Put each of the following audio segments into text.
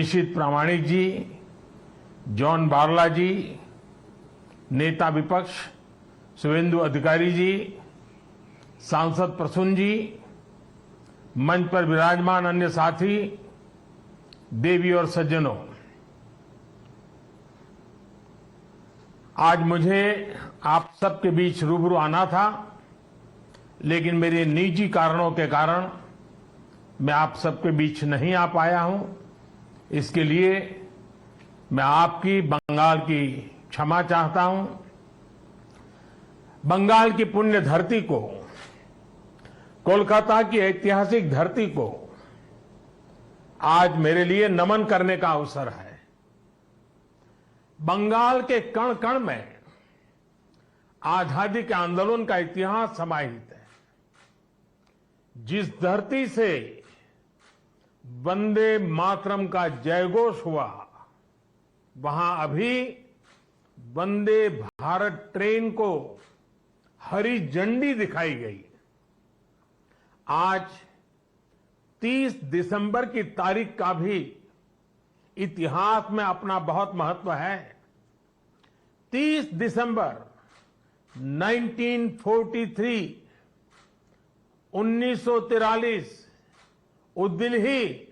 निशित प्रामाणिक जी, जॉन बारला जी, नेता विपक्ष शुभेंदु अधिकारी जी, सांसद प्रसून जी, मंच पर विराजमान अन्य साथी, देवी और सज्जनों, आज मुझे आप सबके बीच रूबरू आना था, लेकिन मेरे निजी कारणों के कारण मैं आप सबके बीच नहीं आ पाया हूं। इसके लिए मैं आपकी बंगाल की क्षमा चाहता हूं। बंगाल की पुण्य धरती को, कोलकाता की ऐतिहासिक धरती को आज मेरे लिए नमन करने का अवसर है। बंगाल के कण कण में आजादी के आंदोलन का इतिहास समाहित है। जिस धरती से वंदे मातरम का जयघोष हुआ, वहां अभी वंदे भारत ट्रेन को हरी झंडी दिखाई गई। आज 30 दिसंबर की तारीख का भी इतिहास में अपना बहुत महत्व है। 30 दिसंबर 1943 1943 उस दिन ही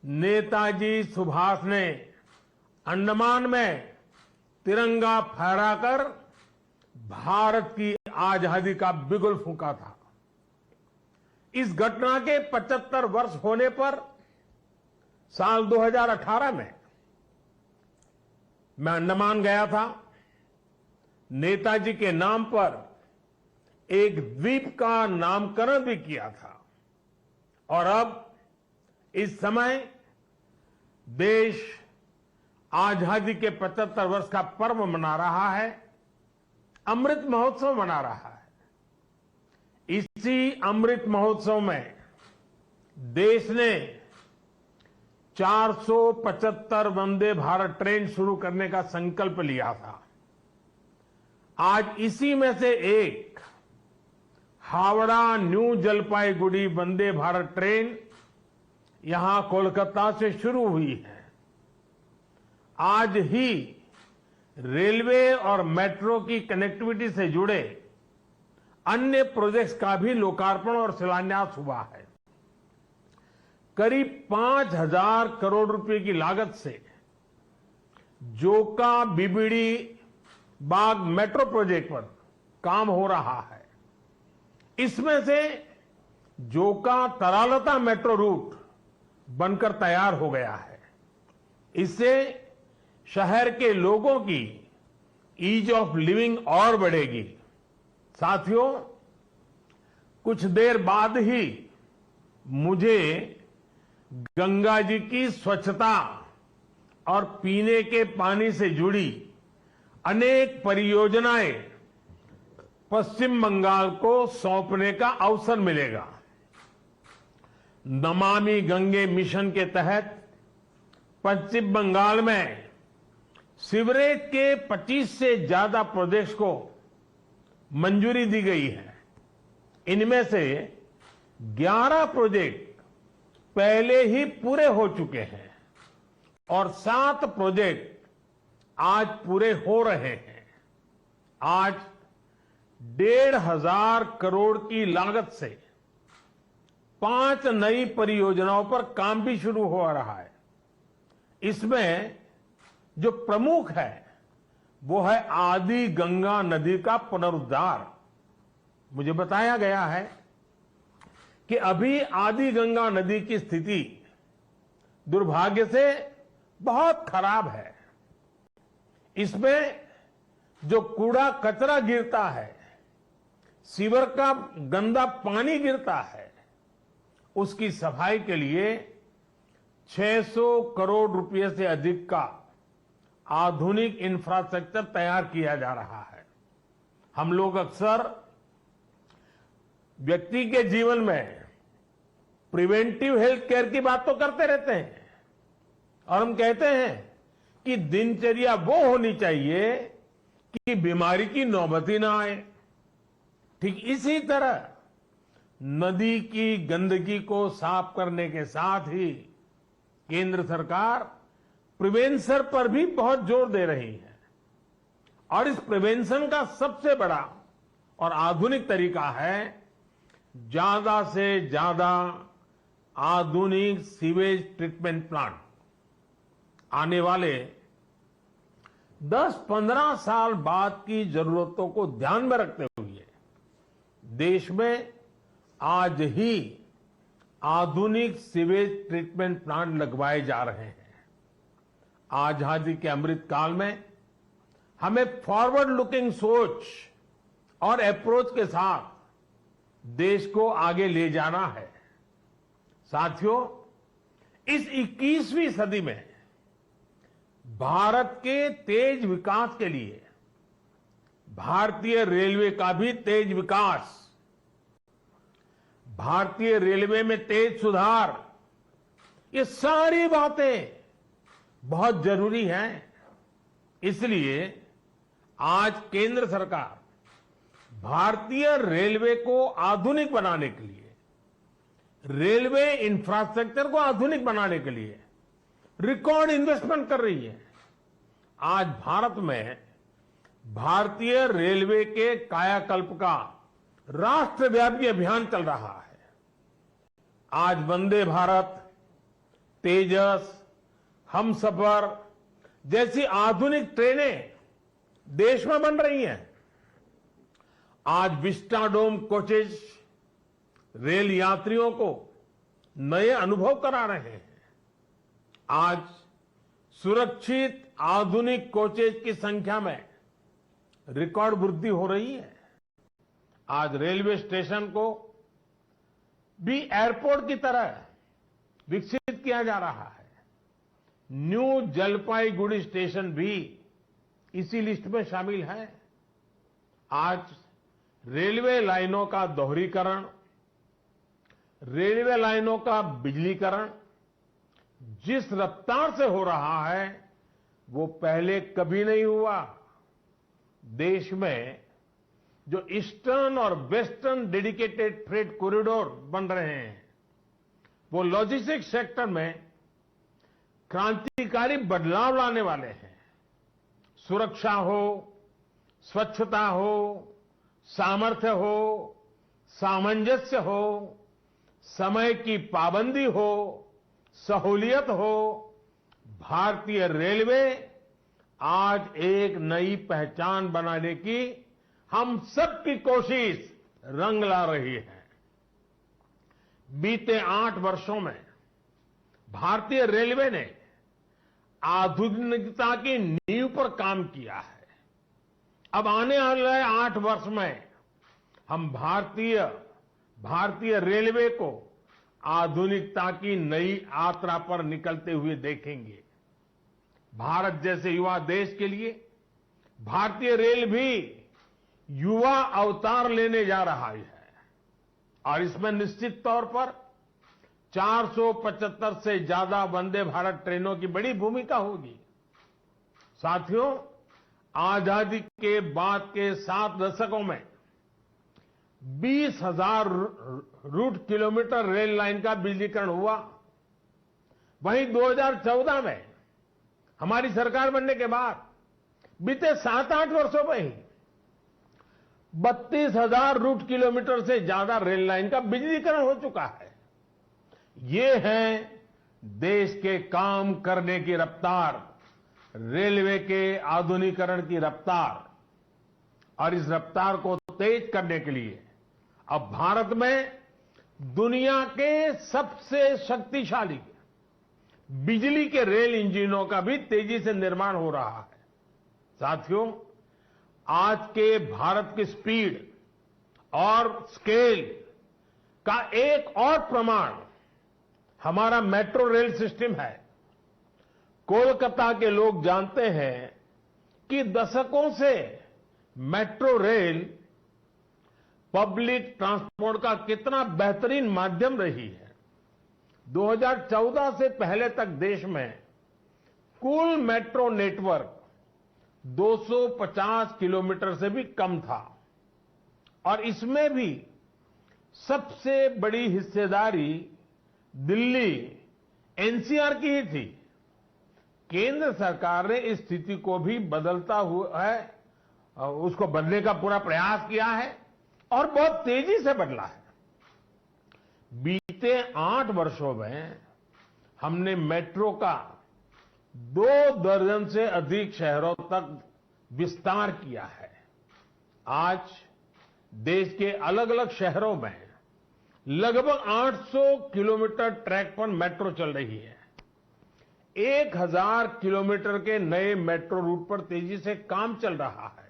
नेताजी सुभाष ने अंडमान में तिरंगा फहराकर भारत की आजादी का बिगुल फूंका था। इस घटना के 75 वर्ष होने पर साल 2018 में मैं अंडमान गया था। नेताजी के नाम पर एक द्वीप का नामकरण भी किया था। और अब इस समय देश आजादी के 75 वर्ष का पर्व मना रहा है, अमृत महोत्सव मना रहा है। इसी अमृत महोत्सव में देश ने 475 वंदे भारत ट्रेन शुरू करने का संकल्प लिया था। आज इसी में से एक हावड़ा न्यू जलपाईगुड़ी वंदे भारत ट्रेन यहां कोलकाता से शुरू हुई है। आज ही रेलवे और मेट्रो की कनेक्टिविटी से जुड़े अन्य प्रोजेक्ट्स का भी लोकार्पण और शिलान्यास हुआ है। करीब 5,000 करोड़ रुपए की लागत से जोका बीबीडी बाग मेट्रो प्रोजेक्ट पर काम हो रहा है। इसमें से जोका तरालता मेट्रो रूट बनकर तैयार हो गया है। इससे शहर के लोगों की ईज ऑफ लिविंग और बढ़ेगी। साथियों, कुछ देर बाद ही मुझे गंगा जी की स्वच्छता और पीने के पानी से जुड़ी अनेक परियोजनाएं पश्चिम बंगाल को सौंपने का अवसर मिलेगा। नमामि गंगे मिशन के तहत पश्चिम बंगाल में सीवरेज के 25 से ज्यादा प्रोजेक्ट्स को मंजूरी दी गई है। इनमें से 11 प्रोजेक्ट पहले ही पूरे हो चुके हैं और 7 प्रोजेक्ट आज पूरे हो रहे हैं। आज 1,500 करोड़ की लागत से 5 नई परियोजनाओं पर काम भी शुरू हो रहा है। इसमें जो प्रमुख है वो है आदि गंगा नदी का पुनरुद्धार। मुझे बताया गया है कि अभी आदि गंगा नदी की स्थिति दुर्भाग्य से बहुत खराब है। इसमें जो कूड़ा कचरा गिरता है, सीवर का गंदा पानी गिरता है, उसकी सफाई के लिए 600 करोड़ रुपए से अधिक का आधुनिक इंफ्रास्ट्रक्चर तैयार किया जा रहा है। हम लोग अक्सर व्यक्ति के जीवन में प्रिवेंटिव हेल्थ केयर की बात तो करते रहते हैं और हम कहते हैं कि दिनचर्या वो होनी चाहिए कि बीमारी की नौबत ही ना आए। ठीक इसी तरह नदी की गंदगी को साफ करने के साथ ही केंद्र सरकार प्रिवेंशन पर भी बहुत जोर दे रही है और इस प्रिवेंशन का सबसे बड़ा और आधुनिक तरीका है ज्यादा से ज्यादा आधुनिक सीवेज ट्रीटमेंट प्लांट। आने वाले 10-15 साल बाद की जरूरतों को ध्यान में रखते हुए देश में आज ही आधुनिक सीवेज ट्रीटमेंट प्लांट लगवाए जा रहे हैं। आजादी के अमृत काल में हमें फॉरवर्ड लुकिंग सोच और अप्रोच के साथ देश को आगे ले जाना है। साथियों, इस 21वीं सदी में भारत के तेज विकास के लिए भारतीय रेलवे का भी तेज विकास, भारतीय रेलवे में तेज सुधार, ये सारी बातें बहुत जरूरी हैं। इसलिए आज केंद्र सरकार भारतीय रेलवे को आधुनिक बनाने के लिए, रेलवे इंफ्रास्ट्रक्चर को आधुनिक बनाने के लिए रिकॉर्ड इन्वेस्टमेंट कर रही है। आज भारत में भारतीय रेलवे के कायाकल्प का राष्ट्रव्यापी अभियान चल रहा है। आज वंदे भारत, तेजस, हमसफर जैसी आधुनिक ट्रेनें देश में बन रही हैं। आज विस्टाडोम कोचेज रेल यात्रियों को नए अनुभव करा रहे हैं। आज सुरक्षित आधुनिक कोचेज की संख्या में रिकॉर्ड वृद्धि हो रही है। आज रेलवे स्टेशन को भी एयरपोर्ट की तरह विकसित किया जा रहा है। न्यू जलपाईगुड़ी स्टेशन भी इसी लिस्ट में शामिल है। आज रेलवे लाइनों का दोहरीकरण, रेलवे लाइनों का बिजलीकरण जिस रफ्तार से हो रहा है वो पहले कभी नहीं हुआ। देश में जो ईस्टर्न और वेस्टर्न डेडिकेटेड फ्रेट कॉरिडोर बन रहे हैं वो लॉजिस्टिक्स सेक्टर में क्रांतिकारी बदलाव लाने वाले हैं। सुरक्षा हो, स्वच्छता हो, सामर्थ्य हो, सामंजस्य हो, समय की पाबंदी हो, सहूलियत हो, भारतीय रेलवे आज एक नई पहचान बनाने की हम सबकी कोशिश रंग ला रही है। बीते 8 वर्षों में भारतीय रेलवे ने आधुनिकता की नींव पर काम किया है। अब आने वाले 8 वर्ष में हम भारतीय रेलवे को आधुनिकता की नई यात्रा पर निकलते हुए देखेंगे। भारत जैसे युवा देश के लिए भारतीय रेल भी युवा अवतार लेने जा रहा है और इसमें निश्चित तौर पर 475 से ज्यादा वंदे भारत ट्रेनों की बड़ी भूमिका होगी। साथियों, आजादी के बाद के 7 दशकों में 20,000 रूट किलोमीटर रेल लाइन का बिजलीकरण हुआ। वहीं 2014 में हमारी सरकार बनने के बाद बीते 7-8 वर्षों में ही 32,000 रूट किलोमीटर से ज्यादा रेल लाइन का बिजलीकरण हो चुका है। ये है देश के काम करने की रफ्तार, रेलवे के आधुनिकीकरण की रफ्तार। और इस रफ्तार को तेज करने के लिए अब भारत में दुनिया के सबसे शक्तिशाली बिजली के रेल इंजनों का भी तेजी से निर्माण हो रहा है। साथियों, आज के भारत की स्पीड और स्केल का एक और प्रमाण हमारा मेट्रो रेल सिस्टम है। कोलकाता के लोग जानते हैं कि दशकों से मेट्रो रेल पब्लिक ट्रांसपोर्ट का कितना बेहतरीन माध्यम रही है। 2014 से पहले तक देश में कुल मेट्रो नेटवर्क 250 किलोमीटर से भी कम था और इसमें भी सबसे बड़ी हिस्सेदारी दिल्ली एनसीआर की ही थी। केंद्र सरकार ने इस स्थिति को भी बदलता हुआ है, उसको बदलने का पूरा प्रयास किया है और बहुत तेजी से बदला है। बीते 8 वर्षों में हमने मेट्रो का 2 दर्जन से अधिक शहरों तक विस्तार किया है। आज देश के अलग अलग शहरों में लगभग 800 किलोमीटर ट्रैक पर मेट्रो चल रही है। 1000 किलोमीटर के नए मेट्रो रूट पर तेजी से काम चल रहा है।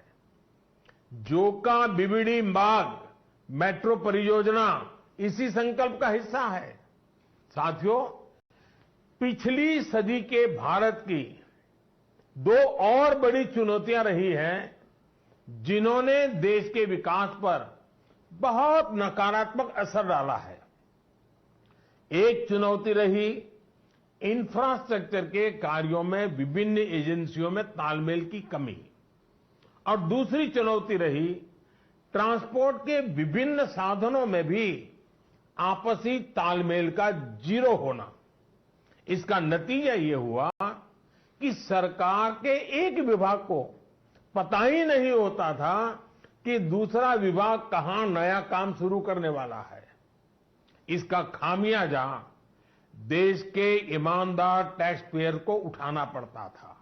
जोका बीबीडी मार्ग मेट्रो परियोजना इसी संकल्प का हिस्सा है। साथियों, पिछली सदी के भारत की 2 और बड़ी चुनौतियां रही हैं, जिन्होंने देश के विकास पर बहुत नकारात्मक असर डाला है। एक चुनौती रही इंफ्रास्ट्रक्चर के कार्यों में विभिन्न एजेंसियों में तालमेल की कमी और दूसरी चुनौती रही ट्रांसपोर्ट के विभिन्न साधनों में भी आपसी तालमेल का जीरो होना। इसका नतीजा ये हुआ कि सरकार के एक विभाग को पता ही नहीं होता था कि दूसरा विभाग कहां नया काम शुरू करने वाला है। इसका खामियाजा देश के ईमानदार टैक्स पेयर को उठाना पड़ता था।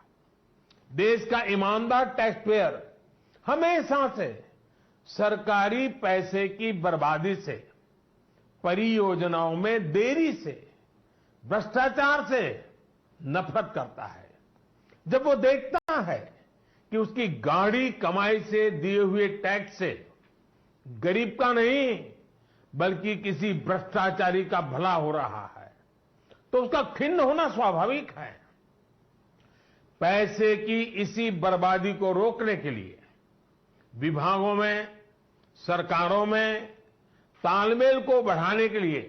देश का ईमानदार टैक्स पेयर हमेशा से सरकारी पैसे की बर्बादी से, परियोजनाओं में देरी से, भ्रष्टाचार से नफरत करता है। जब वो देखता है कि उसकी गाढ़ी कमाई से दिए हुए टैक्स से गरीब का नहीं बल्कि किसी भ्रष्टाचारी का भला हो रहा है, तो उसका खिन्न होना स्वाभाविक है। पैसे की इसी बर्बादी को रोकने के लिए विभागों में, सरकारों में तालमेल को बढ़ाने के लिए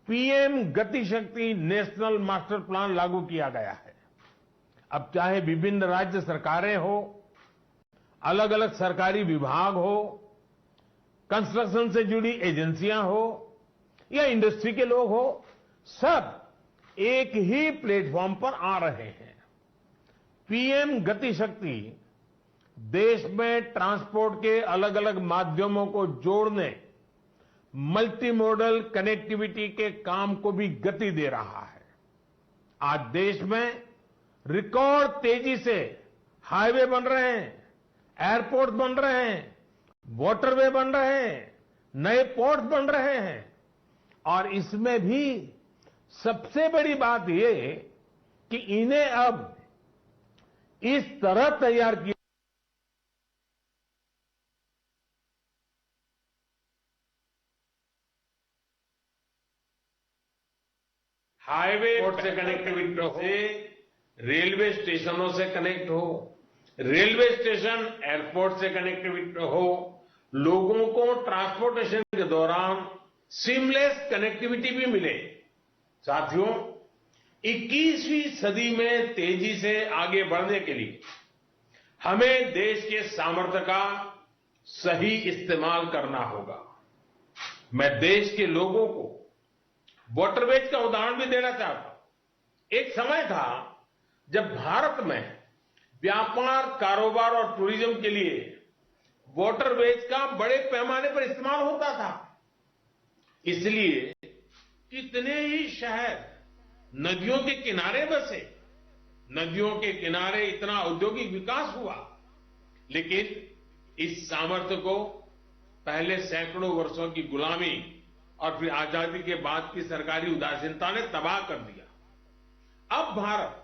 पीएम गति शक्ति नेशनल मास्टर प्लान लागू किया गया है। अब चाहे विभिन्न राज्य सरकारें हो, अलग अलग सरकारी विभाग हो, कंस्ट्रक्शन से जुड़ी एजेंसियां हो या इंडस्ट्री के लोग हो, सब एक ही प्लेटफॉर्म पर आ रहे हैं। पीएम गति शक्ति देश में ट्रांसपोर्ट के अलग अलग माध्यमों को जोड़ने, मल्टी मॉडल कनेक्टिविटी के काम को भी गति दे रहा है। आज देश में रिकॉर्ड तेजी से हाईवे बन रहे हैं, एयरपोर्ट बन रहे हैं, वाटरवे बन रहे हैं, नए पोर्ट बन रहे हैं और इसमें भी सबसे बड़ी बात ये कि इन्हें अब इस तरह तैयार किया हाईवे से कनेक्टिविटी से रेलवे स्टेशनों से कनेक्ट हो, रेलवे स्टेशन एयरपोर्ट से कनेक्टिविटी हो, लोगों को ट्रांसपोर्टेशन के दौरान सीमलेस कनेक्टिविटी भी मिले। साथियों, 21वीं सदी में तेजी से आगे बढ़ने के लिए हमें देश के सामर्थ्य का सही इस्तेमाल करना होगा। मैं देश के लोगों को वाटरवेज का उदाहरण भी देना चाहता हूं। एक समय था जब भारत में व्यापार, कारोबार और टूरिज्म के लिए वाटरवेज का बड़े पैमाने पर इस्तेमाल होता था। इसलिए कितने ही शहर नदियों के किनारे बसे, नदियों के किनारे इतना औद्योगिक विकास हुआ, लेकिन इस सामर्थ्य को पहले सैकड़ों वर्षों की गुलामी और फिर आजादी के बाद की सरकारी उदासीनता ने तबाह कर दिया। अब भारत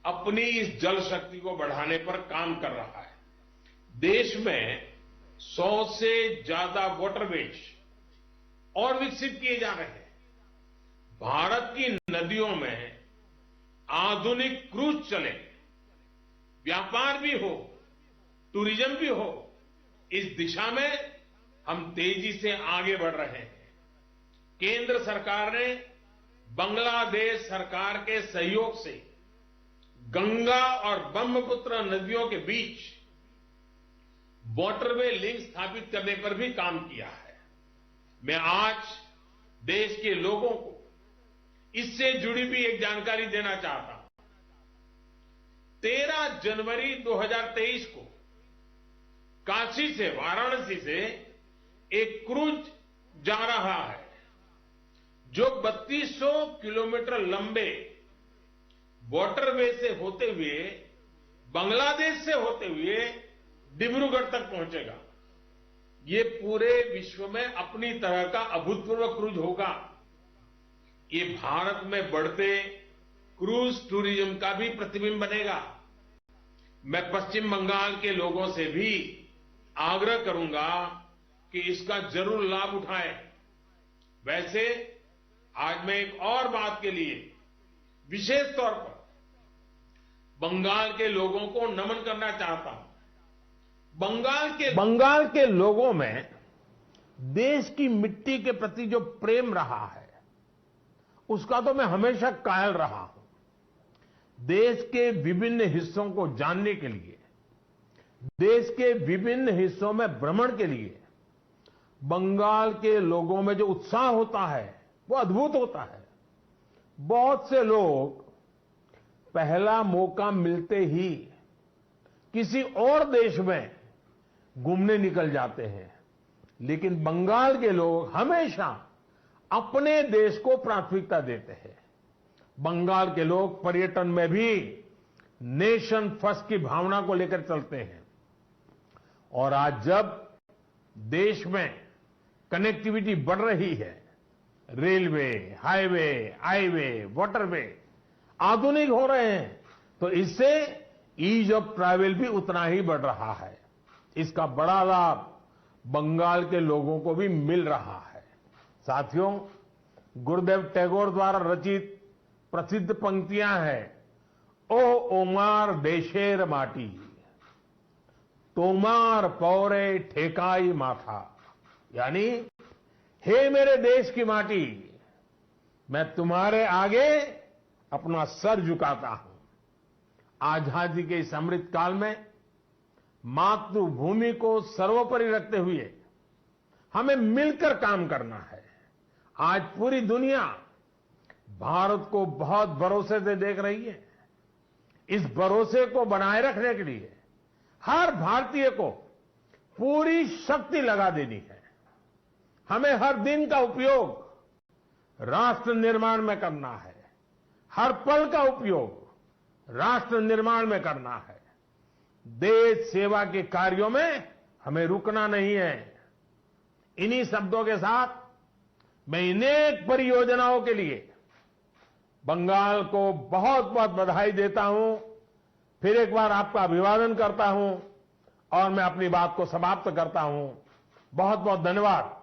अपनी इस जल शक्ति को बढ़ाने पर काम कर रहा है। देश में 100 से ज्यादा वाटरवेज और विकसित किए जा रहे हैं। भारत की नदियों में आधुनिक क्रूज चले, व्यापार भी हो, टूरिज्म भी हो, इस दिशा में हम तेजी से आगे बढ़ रहे हैं। केंद्र सरकार ने बांग्लादेश सरकार के सहयोग से गंगा और ब्रह्मपुत्र नदियों के बीच वाटरवे लिंक स्थापित करने पर भी काम किया है। मैं आज देश के लोगों को इससे जुड़ी भी एक जानकारी देना चाहता हूं। 13 जनवरी 2023 को काशी से, वाराणसी से एक क्रूज जा रहा है जो 3200 किलोमीटर लंबे वाटरवे से होते हुए, बांग्लादेश से होते हुए डिब्रूगढ़ तक पहुंचेगा। ये पूरे विश्व में अपनी तरह का अभूतपूर्व क्रूज होगा। ये भारत में बढ़ते क्रूज टूरिज्म का भी प्रतिबिंब बनेगा। मैं पश्चिम बंगाल के लोगों से भी आग्रह करूंगा कि इसका जरूर लाभ उठाएं। वैसे आज मैं एक और बात के लिए विशेष तौर पर बंगाल के लोगों को नमन करना चाहता हूं। बंगाल के लोगों में देश की मिट्टी के प्रति जो प्रेम रहा है, उसका तो मैं हमेशा कायल रहा हूं। देश के विभिन्न हिस्सों को जानने के लिए, देश के विभिन्न हिस्सों में भ्रमण के लिए बंगाल के लोगों में जो उत्साह होता है वो अद्भुत होता है। बहुत से लोग पहला मौका मिलते ही किसी और देश में घूमने निकल जाते हैं, लेकिन बंगाल के लोग हमेशा अपने देश को प्राथमिकता देते हैं। बंगाल के लोग पर्यटन में भी नेशन फर्स्ट की भावना को लेकर चलते हैं। और आज जब देश में कनेक्टिविटी बढ़ रही है, रेलवे, हाईवे, वाटरवे आधुनिक हो रहे हैं, तो इससे ईज ऑफ ट्रैवल भी उतना ही बढ़ रहा है। इसका बड़ा लाभ बंगाल के लोगों को भी मिल रहा है। साथियों, गुरुदेव टैगोर द्वारा रचित प्रसिद्ध पंक्तियां हैं, ओ ओमार देशेर माटी, तोमार पौरे ठेकाई माथा, यानी हे मेरे देश की माटी, मैं तुम्हारे आगे अपना सर झुकाता हूं। आजादी के इस अमृत काल में मातृभूमि को सर्वोपरि रखते हुए हमें मिलकर काम करना है। आज पूरी दुनिया भारत को बहुत भरोसे से देख रही है। इस भरोसे को बनाए रखने के लिए हर भारतीय को पूरी शक्ति लगा देनी है। हमें हर दिन का उपयोग राष्ट्र निर्माण में करना है। हर पल का उपयोग राष्ट्र निर्माण में करना है। देश सेवा के कार्यों में हमें रुकना नहीं है। इन्हीं शब्दों के साथ मैं अनेक परियोजनाओं के लिए बंगाल को बहुत बहुत बधाई देता हूं। फिर एक बार आपका अभिवादन करता हूं और मैं अपनी बात को समाप्त करता हूं। बहुत बहुत धन्यवाद।